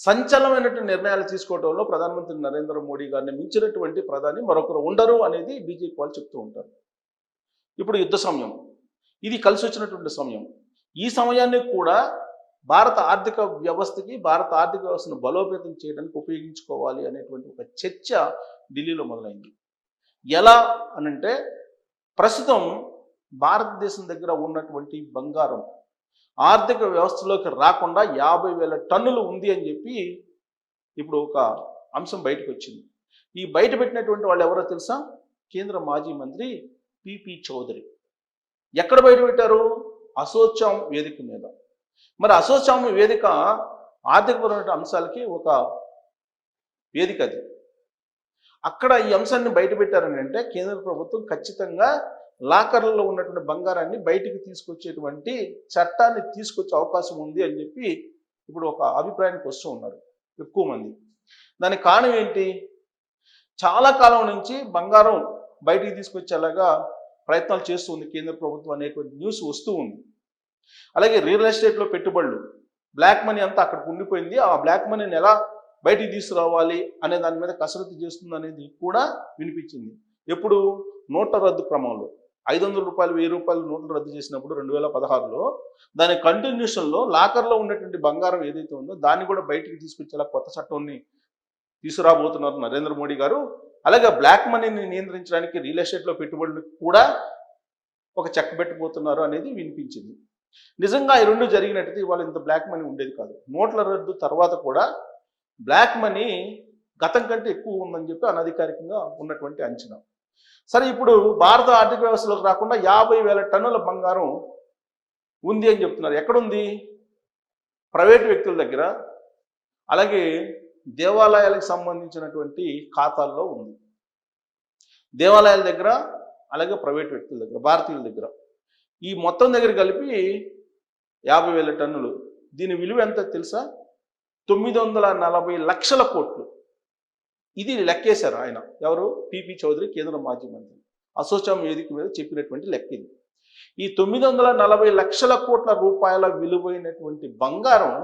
సంచలనమైనటువంటి నిర్ణయాలు తీసుకోవడంలో ప్రధానమంత్రి నరేంద్ర మోడీ గారిని మించినటువంటి ప్రధాని మరొకరు ఉండరు అనేది బీజేపీ వాళ్ళు చెప్తూ ఉంటారు. ఇప్పుడు యుద్ధ సమయం, ఇది కలిసి వచ్చినటువంటి సమయం. ఈ సమయాన్ని కూడా భారత ఆర్థిక వ్యవస్థకి, భారత ఆర్థిక వ్యవస్థను బలోపేతం చేయడానికి ఉపయోగించుకోవాలి అనేటువంటి ఒక చర్చ ఢిల్లీలో మొదలైంది. ఎలా అనంటే, ప్రస్తుతం భారతదేశం దగ్గర ఉన్నటువంటి బంగారం ఆర్థిక వ్యవస్థలోకి రాకుండా 50,000 టన్నులు ఉంది అని చెప్పి ఇప్పుడు ఒక అంశం బయటకు వచ్చింది. ఈ బయట పెట్టినటువంటి వాళ్ళు ఎవరో తెలుసా? కేంద్ర మాజీ మంత్రి పిపి చౌదరి. ఎక్కడ బయట పెట్టారు? అసోచామ్ వేదిక మీద. మరి అసోచామ్ వేదిక ఆర్థికపరమైన అంశాలకి ఒక వేదిక అది. అక్కడ ఈ అంశాన్ని బయట పెట్టారని అంటే కేంద్ర ప్రభుత్వం ఖచ్చితంగా లాకర్లలో ఉన్నటువంటి బంగారాన్ని బయటికి తీసుకొచ్చేటువంటి చట్టాన్ని తీసుకొచ్చే అవకాశం ఉంది అని చెప్పి ఇప్పుడు ఒక అభిప్రాయానికి వస్తూ ఉన్నారు ఎక్కువ మంది. దానికి కారణం ఏంటి? చాలా కాలం నుంచి బంగారం బయటికి తీసుకొచ్చేలాగా ప్రయత్నాలు చేస్తూ ఉంది కేంద్ర ప్రభుత్వం అనేటువంటి న్యూస్ వస్తూ ఉంది. అలాగే రియల్ ఎస్టేట్లో పెట్టుబడులు, బ్లాక్ మనీ అంతా అక్కడికి ఉండిపోయింది. ఆ బ్లాక్ మనీని ఎలా బయటికి తీసుకురావాలి అనే దాని మీద కసరత్తు చేస్తుంది అనేది కూడా వినిపించింది. ఎప్పుడు? నోట్ల రద్దు క్రమంలో 500 రూపాయలు 1000 రూపాయలు నోట్లు రద్దు చేసినప్పుడు 2016లో దాని కంటిన్యూషన్లో లాకర్లో ఉన్నటువంటి బంగారం ఏదైతే ఉందో దాన్ని కూడా బయటికి తీసుకొచ్చేలా కొత్త చట్టాన్ని తీసుకురాబోతున్నారు నరేంద్ర మోడీ గారు. అలాగే బ్లాక్ మనీని నియంత్రించడానికి రియల్ ఎస్టేట్లో పెట్టుబడులు కూడా ఒక చెక్ పెట్టబోతున్నారు అనేది వినిపించింది. నిజంగా ఈ రెండు జరిగినట్టయితే ఇవాళ ఇంత బ్లాక్ మనీ ఉండేది కాదు. నోట్ల రద్దు తర్వాత కూడా బ్లాక్ మనీ గతం కంటే ఎక్కువ ఉందని చెప్పి అనధికారికంగా ఉన్నటువంటి అంచనా. సరే, ఇప్పుడు భారత ఆర్థిక వ్యవస్థలోకి రాకుండా 50,000 టన్నుల బంగారం ఉంది అని చెప్తున్నారు. ఎక్కడుంది? ప్రైవేటు వ్యక్తుల దగ్గర, అలాగే దేవాలయాలకు సంబంధించినటువంటి ఖాతాల్లో ఉంది. దేవాలయాల దగ్గర, అలాగే ప్రైవేటు వ్యక్తుల దగ్గర, భారతీయుల దగ్గర, ఈ మొత్తం దగ్గర కలిపి 50,000 టన్నులు. దీని విలువ ఎంత తెలుసా? 940 లక్షల కోట్లు. ఇది లెక్కేశారు ఆయన. ఎవరు? పిపి చౌదరి, కేంద్ర మాజీ మంత్రి. అసోచామ్ వేదిక మీద చెప్పినటువంటి లెక్క ఇది. ఈ 940 లక్షల కోట్ల రూపాయల విలువైనటువంటి బంగారం